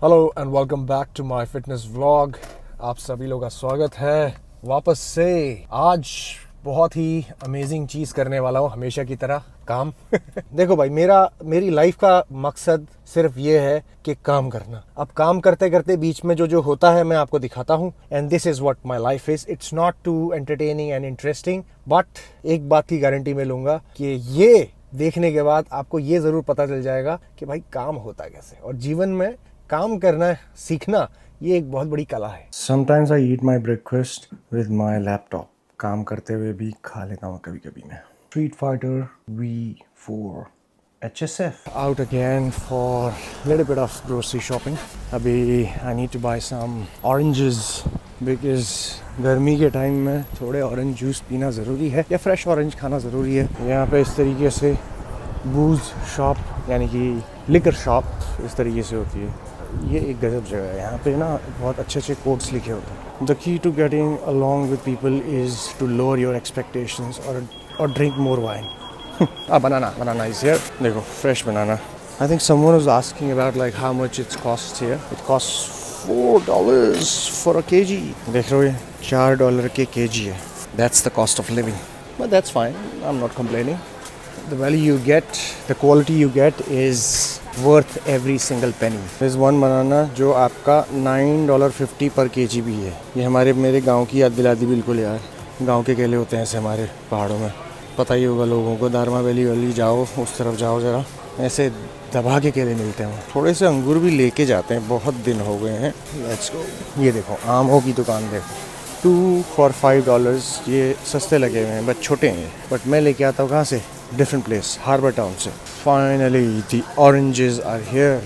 Hello and welcome back to my fitness vlog. आप सभी लोगों का स्वागत है वापस से। आज बहुत ही अमेजिंग चीज़ करने वाला हूँ, हमेशा की तरह काम। देखो भाई, मेरी लाइफ का मकसद सिर्फ ये है कि काम करना। अब काम करते करते बीच में जो जो होता है मैं आपको दिखाता हूँ, and this is what my life is. It's not too entertaining and interesting, but एक बात की गारंटी मैं लूँगा कि ये देखने के बाद आपको ये ज़रूर पता चल जाएगा कि भाई काम होता कैसे, और जीवन में काम करना सीखना ये एक बहुत बड़ी कला है। Sometimes I eat my breakfast with my laptop. काम करते हुए भी खा लेता हूँ कभी कभी मैं। Street Fighter V4 HSF out again for little bit of grocery shopping. अभी I need to buy some oranges because गर्मी के टाइम में थोड़े ऑरेंज जूस पीना ज़रूरी है या फ्रेश ऑरेंज खाना ज़रूरी है। यहाँ पे इस तरीके से बूज शॉप यानी कि लिकर शॉप इस तरीके से होती है। ये एक गजब जगह है। यहाँ पे ना बहुत अच्छे अच्छे कोट्स लिखे होते हैं। The key to getting along with people is to lower your expectations और drink more wine. Banana is here. देखो fresh banana. I think someone was asking about like how much it's cost here. It cost $4 for a KG. देख रहे हो ये $4 के KG है। That's the cost of living, but that's fine. I am not complaining. The value you get, the quality you get is worth every single penny. There's one banana जो आपका $9.50 पर KG भी है। ये मेरे गांव की याद दिला दी बिल्कुल यार। गांव के केले होते हैं ऐसे हमारे पहाड़ों में, पता ही होगा लोगों को। दारमा वैली जाओ, उस तरफ जाओ ज़रा, ऐसे दबा के केले मिलते हैं। थोड़े से अंगूर भी लेके जाते हैं, बहुत दिन हो गए हैं। Let's go. ये देखो आमों की दुकान देखो, 2 for $5। ये सस्ते लगे हुए हैं बट छोटे हैं। बट मैं लेके आता हूँ कहाँ से? डिफरेंट प्लेस, हार्बर टाउन से। Finally the oranges are here.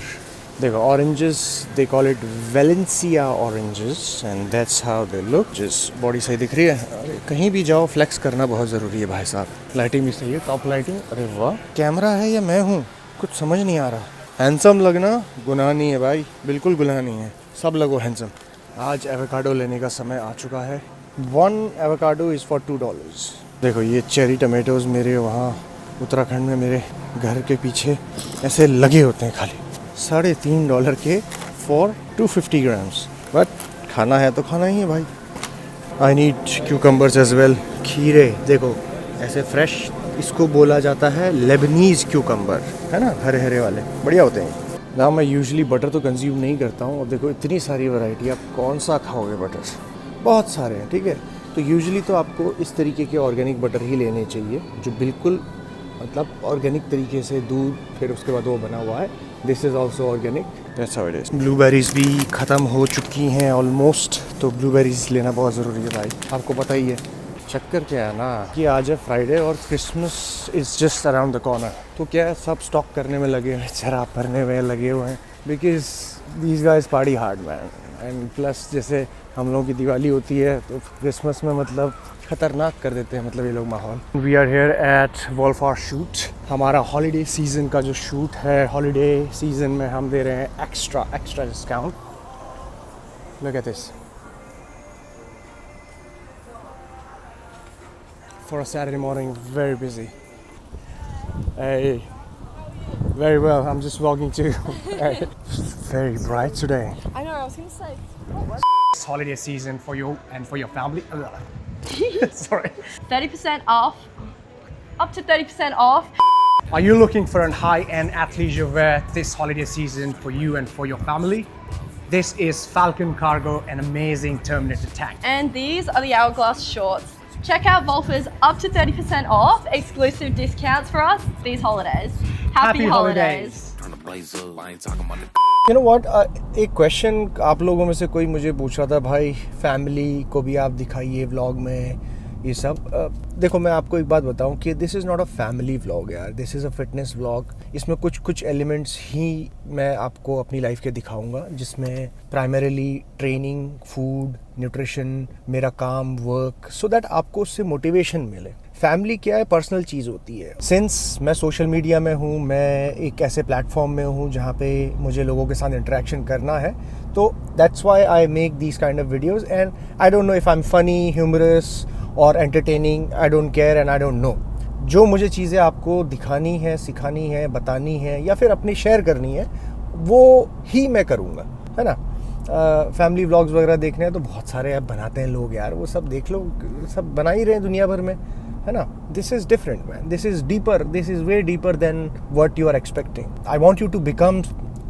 देखो oranges, they call it Valencia oranges and that's how they look. जिस बॉडी सही दिख रही है। अरे कहीं भी जाओ फ्लेक्स करना बहुत ज़रूरी है भाई साहब। लाइटिंग भी सही है, टॉप लाइटिंग। अरे वाह, कैमरा है या मैं हूँ कुछ समझ नहीं आ रहा। हैंडसम लगना गुनाह नहीं है भाई, बिल्कुल गुनाह नहीं है। सब लगो हैंडसम। आज एवोकाडो लेने का समय आ चुका है। 1 एवोकाडो इज़ फॉर $2। देखो ये चेरी टमेटोज़ मेरे वहाँ उत्तराखंड में मेरे घर के पीछे ऐसे लगे होते हैं खाली। $3.5 के फॉर 250 ग्राम्स। बट खाना है तो खाना ही है भाई। I need cucumbers as well. खीरे देखो ऐसे फ्रेश, इसको बोला जाता है लेबनीज़ क्यूकम्बर, है ना, हरे हरे वाले, बढ़िया होते हैं। ना मैं यूजुअली बटर तो कंज्यूम नहीं करता हूँ। और देखो इतनी सारी वैरायटी, आप कौन सा खाओगे बटर? बहुत सारे हैं, ठीक है। तो यूजुअली तो आपको इस तरीके के ऑर्गेनिक बटर ही लेने चाहिए जो बिल्कुल मतलब ऑर्गेनिक तरीके से दूध फिर उसके बाद वो बना हुआ है। This is also organic. That's how it is. Blueberries भी ख़त्म हो चुकी हैं ऑलमोस्ट, तो ब्लूबेरीज लेना बहुत ज़रूरी है भाई। आपको पता ही है चक्कर क्या है ना कि आज है फ्राइडे और Christmas is just around the corner. तो क्या है, सब स्टॉक करने में लगे हुए हैं, शराब भरने में लगे हुए हैं। Because these guys party hard man. And plus जैसे हम लोगों की दिवाली होती है तो क्रिसमस में मतलब खतरनाक कर देते हैं मतलब ये लोग माहौल। We are here at Wolfar shoot. हमारा हॉलीडे सीज़न का जो शूट है, हॉलीडे सीज़न में हम दे रहे हैं extra discount. Look at this. For a Saturday morning, very busy. Hey, very well. I'm just walking too. Very bright today. I know, I was going to say. It's holiday season for you and for your family. Sorry. 30% off. Up to 30% off. Are you looking for a high-end athleisure wear this holiday season for you and for your family? This is Falcon Cargo, an amazing Terminator tank. And these are the Hourglass shorts. Check out Volfers, up to 30% off. Exclusive discounts for us these holidays. Happy holidays. You know what? एक question आप लोगों में से कोई मुझे पूछ रहा था, भाई फैमिली को भी आप दिखाइए व्लॉग में ये सब। देखो मैं आपको एक बात बताऊं कि this is not a family vlog यार, this is a fitness vlog. इसमें कुछ एलिमेंट्स ही मैं आपको अपनी लाइफ के दिखाऊंगा, जिसमें प्राइमरीली ट्रेनिंग, फूड, न्यूट्रिशन, मेरा काम, वर्क, सो दैट आपको उससे मोटिवेशन मिले। फैमिली क्या है, पर्सनल चीज़ होती है। सिंस मैं सोशल मीडिया में हूँ, मैं एक ऐसे प्लेटफॉर्म में हूँ जहाँ पे मुझे लोगों के साथ इंटरेक्शन करना है, तो that's why I make these kind of videos. And I don't know if I am funny, humorous और entertaining, I don't care and I don't know. जो मुझे चीज़ें आपको दिखानी है, सिखानी है, बतानी है या फिर अपनी शेयर करनी है, वो ही मैं करूँगा। है ना। फैमिली व्लॉग्स वगैरह देखने हैं तो बहुत सारे ऐप बनाते हैं लोग यार, वो सब देख लो, सब बना ही रहे हैं दुनिया भर में, है ना। This is different man, this is deeper, this is way deeper than what you are expecting. I want you to become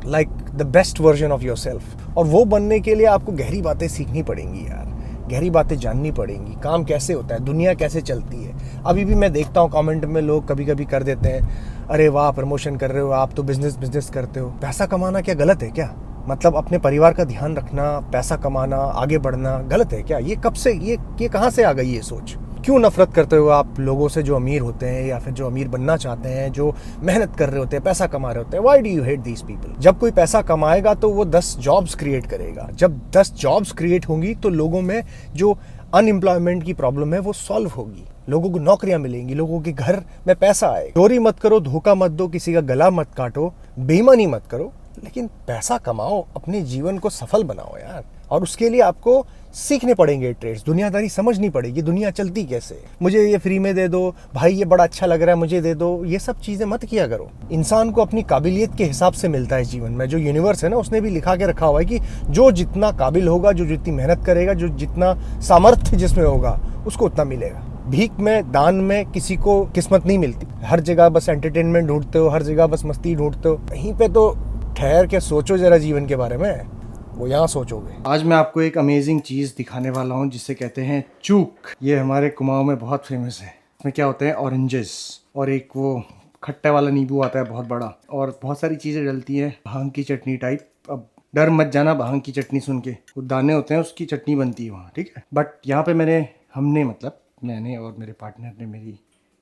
like the best version of yourself, और वो बनने के लिए आपको गहरी बातें सीखनी पड़ेंगी यार, गहरी बातें जाननी पड़ेंगी, काम कैसे होता है, दुनिया कैसे चलती है। अभी भी मैं देखता हूँ कमेंट में लोग कभी कभी कर देते हैं, अरे वाह प्रमोशन कर रहे हो आप तो, बिजनेस करते हो। पैसा कमाना क्या गलत है क्या? मतलब अपने परिवार का ध्यान रखना, पैसा कमाना, आगे बढ़ना गलत है क्या? ये कब से, ये कहाँ से आ गई ये सोच? क्यों नफरत करते हो आप लोगों से जो अमीर होते हैं या फिर जो अमीर बनना चाहते हैं, जो मेहनत कर रहे होते हैं, पैसा कमा रहे होते हैं? Why do you hate these people? जब कोई पैसा कमाएगा तो वो 10 जॉब्स क्रिएट करेगा। जब 10 जॉब्स क्रिएट होंगी तो लोगों में जो अनएम्प्लॉयमेंट की प्रॉब्लम है वो सॉल्व होगी, लोगों को नौकरियां मिलेंगी, लोगों के घर में पैसा आएगा। चोरी मत करो, धोखा मत दो, किसी का गला मत काटो, बेईमानी मत करो, लेकिन पैसा कमाओ, अपने जीवन को सफल बनाओ यार। और उसके लिए आपको सीखने पड़ेंगे ट्रेड्स, दुनियादारी समझनी पड़ेगी, दुनिया चलती कैसे। मुझे ये फ्री में दे दो भाई, ये बड़ा अच्छा लग रहा है मुझे दे दो, ये सब चीज़ें मत किया करो। इंसान को अपनी काबिलियत के हिसाब से मिलता है जीवन में। जो यूनिवर्स है ना, उसने भी लिखा के रखा हुआ है कि जो जितना काबिल होगा, जो जितनी मेहनत करेगा, जो जितना सामर्थ्य जिसमें होगा, उसको उतना मिलेगा। भीख में, दान में किसी को किस्मत नहीं मिलती। हर जगह बस एंटरटेनमेंट ढूंढते हो, हर जगह बस मस्ती ढूंढते हो, कहीं पे तो ठहर के सोचो जरा जीवन के बारे में, वो यहाँ सोचोगे। आज मैं आपको एक अमेजिंग चीज़ दिखाने वाला हूँ जिसे कहते हैं चूक। ये हमारे कुमाऊँ में बहुत फेमस है। इसमें क्या होते हैं, ऑरेंजेस और एक वो खट्टे वाला नींबू आता है बहुत बड़ा, और बहुत सारी चीज़ें डलती हैं, भांग की चटनी टाइप। अब डर मत जाना भांग की चटनी सुन के, वो दाने होते हैं उसकी चटनी बनती है वहाँ, ठीक है। बट यहाँ पे मैंने और मेरे पार्टनर ने, मेरी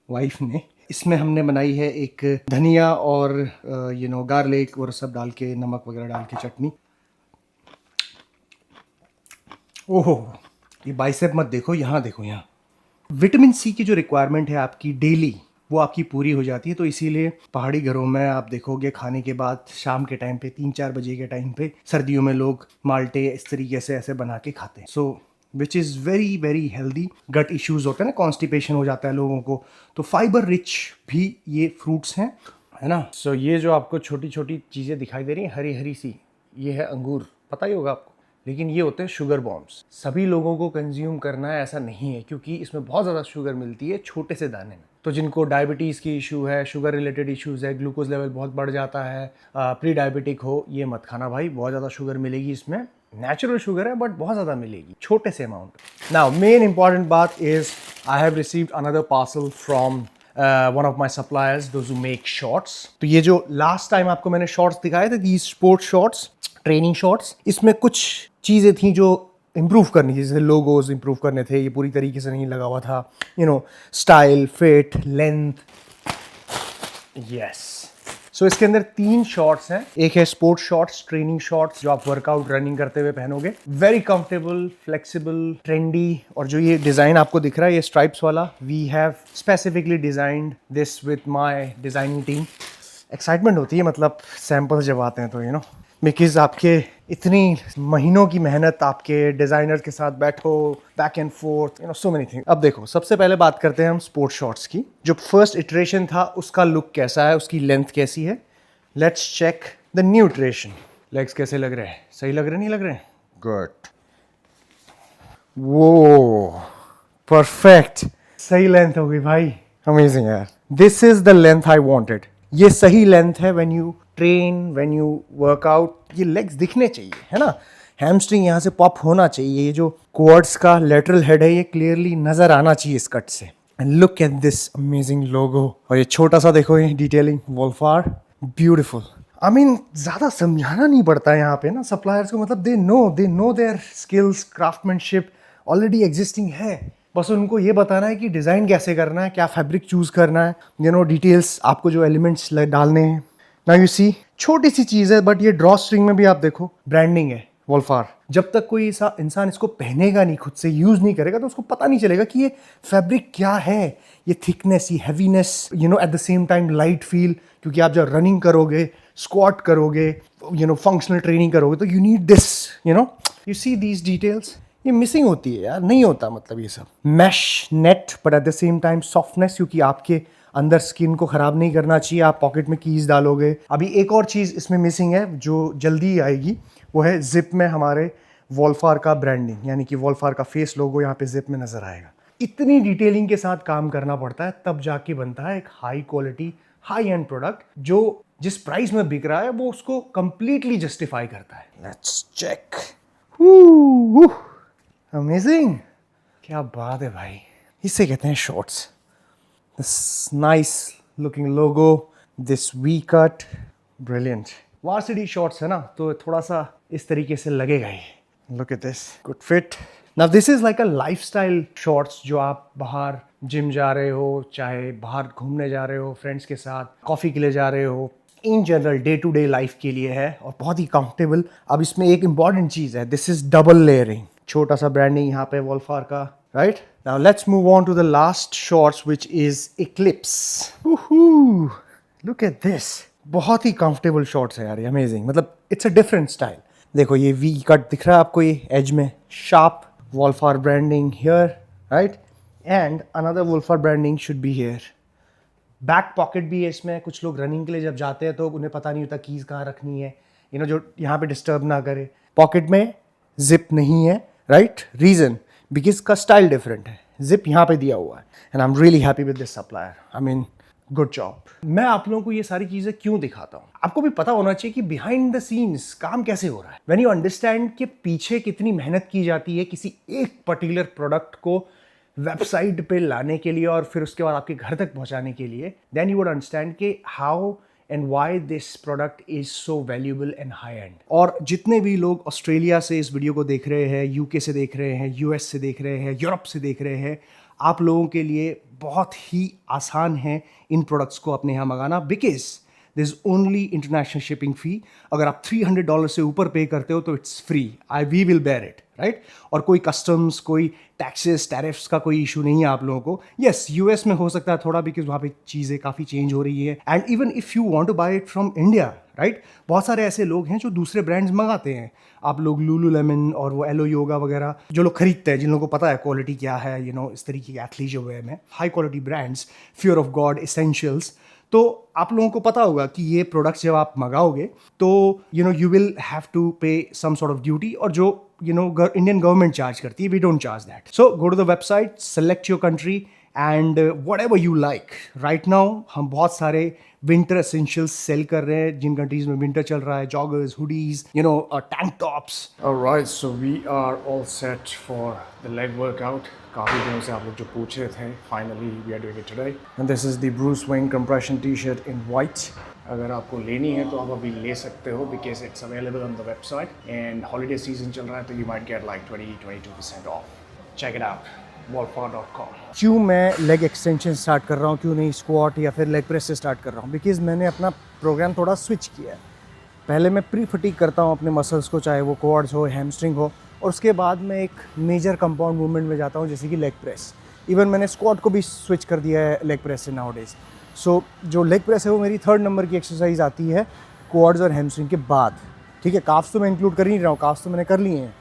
वाइफ ने, इसमें हमने बनाई है एक धनिया और गार्लिक और सब डाल के, नमक वगैरह डाल के चटनी। ओहो, ये बाइसेप मत देखो, यहाँ देखो, यहाँ विटामिन सी की जो रिक्वायरमेंट है आपकी डेली, वो आपकी पूरी हो जाती है। तो इसीलिए पहाड़ी घरों में आप देखोगे खाने के बाद शाम के टाइम पे 3-4 बजे के टाइम पे, सर्दियों में लोग माल्टे इस तरीके से ऐसे बना के खाते हैं। So which is very very healthy. Gut issues होते हैं ना, कॉन्स्टिपेशन हो जाता है लोगों को, तो फाइबर रिच भी ये फ्रूट्स हैं, है ना। सो ये जो आपको छोटी छोटी चीज़ें दिखाई दे रही हैं हरी हरी सी, ये है अंगूर, पता ही होगा आपको, लेकिन ये होते हैं शुगर बॉम्ब्स। सभी लोगों को कंज्यूम करना है ऐसा नहीं है, क्योंकि इसमें बहुत ज़्यादा शुगर मिलती है छोटे से दाने में। तो जिनको डायबिटीज़ की इशू है, शुगर रिलेटेड इश्यूज़ है, ग्लूकोज लेवल बहुत बढ़ जाता है, प्री डायबिटिक हो, ये मत खाना भाई, बहुत ज़्यादा शुगर मिलेगी इसमें। नेचुरल शुगर है बट बहुत ज़्यादा मिलेगी, छोटे से अमाउंट। नाउ मेन इंपॉर्टेंट बात is I have received another parcel from one of my suppliers, those who make shorts. तो ये जो लास्ट टाइम आपको मैंने शॉर्ट्स दिखाए थे, these sports shorts, training shorts, इसमें कुछ चीज़ें थी जो इम्प्रूव करनी थी, जैसे लोगोज इम्प्रूव करने थे, ये पूरी तरीके से नहीं लगा हुआ था, स्टाइल, फिट, लेंथ। यस, सो इसके अंदर 3 शॉर्ट्स हैं। एक है स्पोर्ट्स शॉर्ट्स, ट्रेनिंग शॉर्ट्स, जो आप वर्कआउट रनिंग करते हुए पहनोगे, वेरी कंफर्टेबल, फ्लेक्सिबल, ट्रेंडी। और जो ये डिज़ाइन आपको दिख रहा है, ये स्ट्राइप्स वाला, we have specifically designed this with my designing team. Excitement होती है मतलब सैम्पल जब आते हैं तो बिकॉज आपके इतनी महीनों की मेहनत, आपके डिज़ाइनर के साथ बैठो, back and fourth, so many thing. अब देखो, सबसे पहले बात करते हैं हम स्पोर्ट्स शॉर्ट्स की। जो फर्स्ट इटरेशन था उसका लुक कैसा है, उसकी लेंथ कैसी है। Let's check the new iteration. Legs कैसे लग रहे हैं, सही लग रहे नहीं लग रहे? गुड, वो परफेक्ट, सही लेंथ हो गई भाई, अमेजिंग यार। This is the length I wanted. ये सही लेंथ है when you train, when you workout. ये लेग्स दिखने चाहिए, है ना, हैमस्ट्रिंग यहाँ से पॉप होना चाहिए, ये जो क्वाड्स का लेटरल हेड है ये क्लियरली नजर आना चाहिए इस कट से। And look at this amazing logo, और ये छोटा सा देखो, ये detailing, Wolfar, beautiful. I mean ज़्यादा समझाना नहीं पड़ता है यहाँ पे ना सप्लायर्स को, मतलब they know their skills, craftsmanship already existing है। बस उनको ये बताना है कि डिज़ाइन कैसे करना है, क्या फैब्रिक चूज़ करना है, डिटेल्स, आपको जो एलिमेंट्स डालने हैं। नाउ यू सी, छोटी सी चीज़ है बट ये ड्रॉ स्ट्रिंग में भी आप देखो ब्रांडिंग है, वोल्फार। जब तक कोई इंसान इसको पहनेगा नहीं, खुद से यूज़ नहीं करेगा, तो उसको पता नहीं चलेगा कि ये फैब्रिक क्या है, ये थिकनेस, ये heaviness, eight the same time light feel. क्योंकि आप जब रनिंग करोगे, स्क्वाट करोगे, फंक्शनल ट्रेनिंग करोगे, तो you need this, you see these details. ये मिसिंग होती है यार, नहीं होता मतलब ये सब। Mesh net but at the same time softness, क्योंकि आपके अंदर स्किन को ख़राब नहीं करना चाहिए। आप पॉकेट में कीज डालोगे। अभी एक और चीज़ इसमें मिसिंग है जो जल्दी आएगी, वो है जिप में हमारे वॉल्फार का ब्रांडिंग, यानी कि वॉल्फार का फेस लोगो यहाँ पे जिप में नजर आएगा। इतनी डिटेलिंग के साथ काम करना पड़ता है, तब जाके बनता है एक high quality high and product जो जिस प्राइस में बिक रहा है वो उसको कंप्लीटली जस्टिफाई करता है। Let's check. अमेजिंग, क्या बात है भाई, इसे कहते हैं shorts. This nice looking logo, this V cut, brilliant. Varsity shorts है ना, तो थोड़ा सा इस तरीके से लगेगा ही। Look at this, good fit. Now this is like a lifestyle shorts, जो आप बाहर जिम जा रहे हो, चाहे बाहर घूमने जा रहे हो फ्रेंड्स के साथ, कॉफी के लिए जा रहे हो, in general day to day life के लिए है और बहुत ही कंफर्टेबल। अब इसमें एक इंपॉर्टेंट चीज है, दिस इज डबल लेयरिंग, छोटा सा ब्रांडिंग यहाँ पे वॉल्फार का, right. Now let's move on to the last shorts which is Eclipse. Look at this, बहुत ही कंफर्टेबल शॉर्ट्स है यार, ये अमेजिंग, मतलब इट्स अ डिफरेंट स्टाइल। देखो ये वी कट दिख रहा है आपको, ये एज में sharp Wolfar branding here, right, and another Wolfar branding should be here. Back pocket भी है इसमें, कुछ लोग रनिंग के लिए जब जाते हैं तो उन्हें पता नहीं होता कीज कहाँ रखनी है, जो यहाँ पे डिस्टर्ब ना करे। पॉकेट में जिप नहीं है, राइट, रीजन बिकॉज का स्टाइल डिफरेंट है, जिप यहाँ पे दिया हुआ है, and I am really happy with this supplier, I mean good job. मैं आप लोगों को ये सारी चीजें क्यों दिखाता हूँ, आपको भी पता होना चाहिए कि बिहाइंड द सीन्स काम कैसे हो रहा है। व्हेन यू अंडरस्टैंड कि पीछे कितनी मेहनत की जाती है किसी एक पर्टिकुलर प्रोडक्ट को वेबसाइट पे लाने के लिए और फिर उसके बाद आपके घर तक पहुंचाने के लिए, देन यू वुड अंडरस्टैंड कि how and why this product is so valuable and high and. और जितने भी लोग ऑस्ट्रेलिया से इस वीडियो को देख रहे हैं, यूके से देख रहे हैं, यूएस से देख रहे हैं, यूरोप से देख रहे हैं, आप लोगों के लिए बहुत ही आसान है इन प्रोडक्ट्स को अपने यहाँ मंगाना, because this is only international shipping fee. अगर आप $300 से ऊपर पे करते हो तो it's free, we will bear it, right. और कोई कस्टम्स, कोई टैक्सेस, टैरिफ्स का कोई इशू नहीं है आप लोगों को। यस, यूएस में हो सकता है थोड़ा, बिकॉज वहाँ पे चीज़ें काफ़ी चेंज हो रही है। And even if you want to buy it from India, right, बहुत सारे ऐसे लोग हैं जो दूसरे ब्रांड्स मंगाते हैं। आप लोग लूलू लेमन और वो एलो योगा वगैरह जो लोग खरीदते हैं, जिन लोगों को पता है क्वालिटी क्या है, इस तरीके के एथलीट वे में high quality brands, fear of God, essentials, तो आप लोगों को पता होगा कि ये प्रोडक्ट्स जब आप मंगाओगे तो यू विल हैव टू पे सम सॉर्ट ऑफ ड्यूटी, और जो इंडियन गवर्नमेंट चार्ज करती है, we don't charge that. So go to the website, select your country and whatever you like. Right now हम बहुत सारे विंटर एसेंशियल्स सेल कर रहे हैं, जिन कंट्रीज में विंटर चल रहा है, joggers, hoodies, tank tops. Alright, so we are all set for the leg workout. काफ़ी दिनों से आप लोग जो पूछ रहे थे, finally we are doing it today. And this is the Bruce Wayne compression T shirt in white. अगर आपको लेनी है तो आप अभी ले सकते हो, because it's available on the website, and holiday season चल रहा है तो you might get like 20-22% off. Check it out, wolfar.com। क्यों मैं लेग एक्सटेंशन स्टार्ट कर रहा हूँ, क्यों नहीं स्क्वाट या फिर लेग प्रेस से स्टार्ट कर रहा हूँ, बिकॉज मैंने अपना प्रोग्राम थोड़ा स्विच किया है। पहले मैं प्री फटीग करता हूँ अपने मसल्स को, चाहे वो क्वाड्स हो, हैमस्ट्रिंग हो, और उसके बाद मैं एक मेजर कंपाउंड मूवमेंट में जाता हूँ, जैसे कि लेग प्रेस। इवन मैंने स्क्वाट को भी स्विच कर दिया है लेग प्रेस से नाउ डेज। सो जो लेग प्रेस है वो मेरी 3rd नंबर की एक्सरसाइज आती है क्वाड्स और हैमस्ट्रिंग के बाद, ठीक है। काफ्स तो मैं इंक्लूड कर ही नहीं रहा हूँ, काफ्स तो मैंने कर लिए हैं।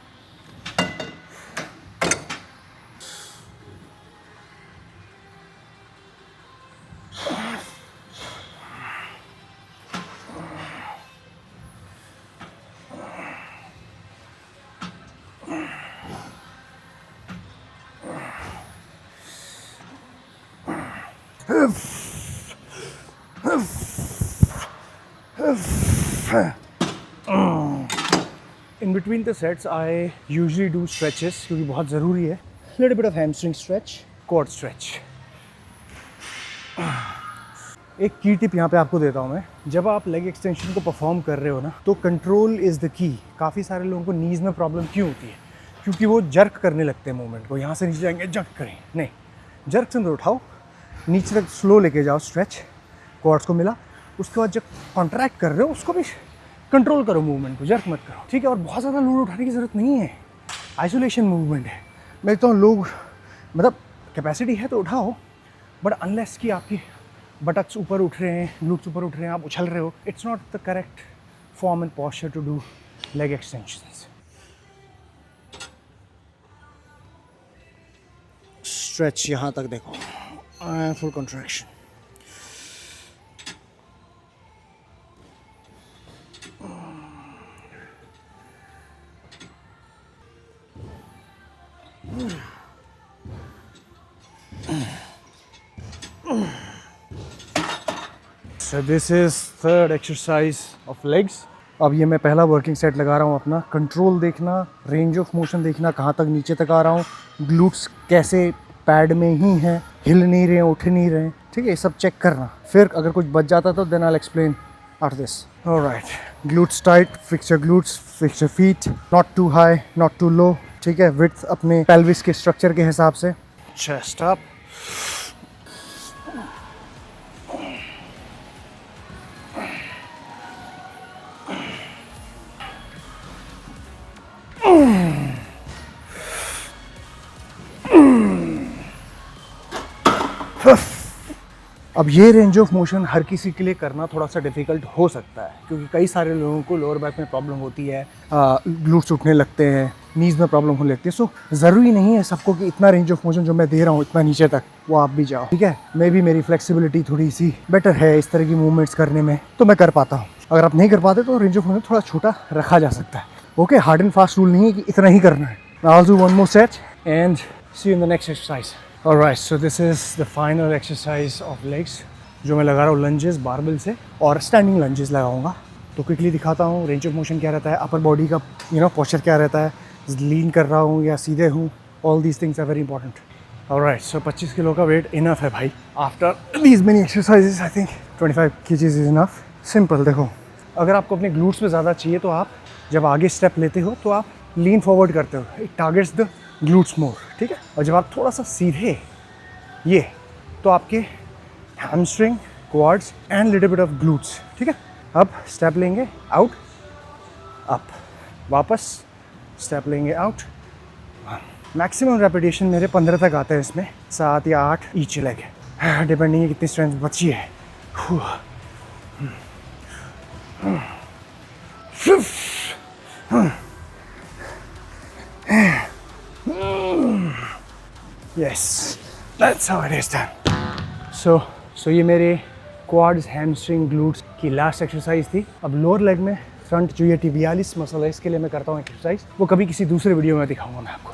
In between the sets, I usually do stretches क्योंकि बहुत ज़रूरी है। Little bit of hamstring stretch, quad stretch. एक की टिप यहाँ पे आपको देता हूँ मैं, जब आप लेग एक्सटेंशन को परफॉर्म कर रहे हो ना, तो कंट्रोल इज़ द की। काफ़ी सारे लोगों को नीज में प्रॉब्लम क्यों होती है, क्योंकि वो जर्क करने लगते हैं मूवमेंट को, यहाँ से नीचे जाएंगे जर्क करें, नहीं, जर्क से उठाओ, नीचे तक स्लो लेके जाओ, स्ट्रेच, क्वाड्स को मिला, उसके बाद जब कॉन्ट्रैक्ट कर रहे हो उसको भी कंट्रोल करो, मूवमेंट को जर्क मत करो, ठीक है। और बहुत ज़्यादा लोड उठाने की ज़रूरत नहीं है, आइसोलेशन मूवमेंट है। मैं देखता हूँ लोग, मतलब कैपेसिटी है तो उठाओ, बट अनलेस कि आपकी बटक्स ऊपर उठ रहे हैं, ग्लूट्स ऊपर उठ रहे हैं, आप उछल रहे हो, it's not the correct form and posture to do leg extensions. Stretch यहाँ तक देखो, full contraction. So this is third exercise of legs. अब ये मैं पहला वर्किंग सेट लगा रहा हूँ अपना. कंट्रोल देखना, रेंज ऑफ मोशन देखना, कहाँ तक नीचे तक आ रहा हूँ, ग्लूट्स कैसे पैड में ही हैं, हिल नहीं रहे, उठ नहीं रहे, ठीक है, ये सब चेक करना. फिर अगर कुछ बच जाता तो then I will explain after this. Alright, glutes tight, fix your glutes, fix your feet, not too high, not too low, ठीक है, विड्थ अपने पेल्विस के स्ट्रक्चर के हिसाब से. Chest up. अब ये रेंज ऑफ मोशन हर किसी के लिए करना थोड़ा सा डिफ़िकल्ट हो सकता है, क्योंकि कई सारे लोगों को लोअर बैक में प्रॉब्लम होती है, ग्लूट्स उठने लगते हैं, नीज़ में प्रॉब्लम होने लगती है. सो ज़रूरी नहीं है सबको कि इतना रेंज ऑफ मोशन जो मैं दे रहा हूँ इतना नीचे तक वो आप भी जाओ, ठीक है. मे भी मेरी फ्लेक्सिबिलिटी थोड़ी सी बेटर है इस तरह की मूवमेंट्स करने में, तो मैं कर पाता हूँ. अगर आप नहीं कर पाते तो रेंज ऑफ मोशन थोड़ा छोटा रखा जा सकता है. Okay, hard and fast rule नहीं है कि इतना ही करना है. I'll do one more set and see you in the next exercise. Alright, so this is the final exercise of legs. जो मैं लगा रहा हूँ लंजेस बारबेल से, और स्टैंडिंग लंजेस लगाऊंगा. तो क्विकली दिखाता हूँ रेंज ऑफ मोशन क्या रहता है, अपर बॉडी का पोस्चर क्या रहता है, लीन कर रहा हूँ या सीधे हूँ. All these things are very important. Alright, so 25 kilo का वेट इनफ है भाई. After these many exercises I think 25 kg is enough. Simple. देखो, अगर आपको अपने ग्लूट्स में ज़्यादा चाहिए तो आप जब आगे स्टेप लेते हो तो आप लीन फॉरवर्ड करते हो. इट टारगेट्स द ग्लूट्स मोर, ठीक है. और जब आप थोड़ा सा सीधे ये, तो आपके hamstring, quads and little bit of glutes, ठीक है. अब स्टेप लेंगे आउट, अप, वापस स्टेप लेंगे आउट. मैक्सिमम रेपिटेशन मेरे 15 तक आते हैं इसमें, 7 या 8 ईच लेग, डिपेंडिंग है कितनी स्ट्रेंथ बची है. Yes, that's how it is done. So ये मेरे क्वाड्स, हैमस्ट्रिंग, ग्लूट्स की लास्ट एक्सरसाइज थी. अब लोअर लेग में फ्रंट जो ये टिबियालिस मसल है इसके लिए मैं करता हूँ एक्सरसाइज, वो कभी किसी दूसरे वीडियो में दिखाऊंगा मैं आपको.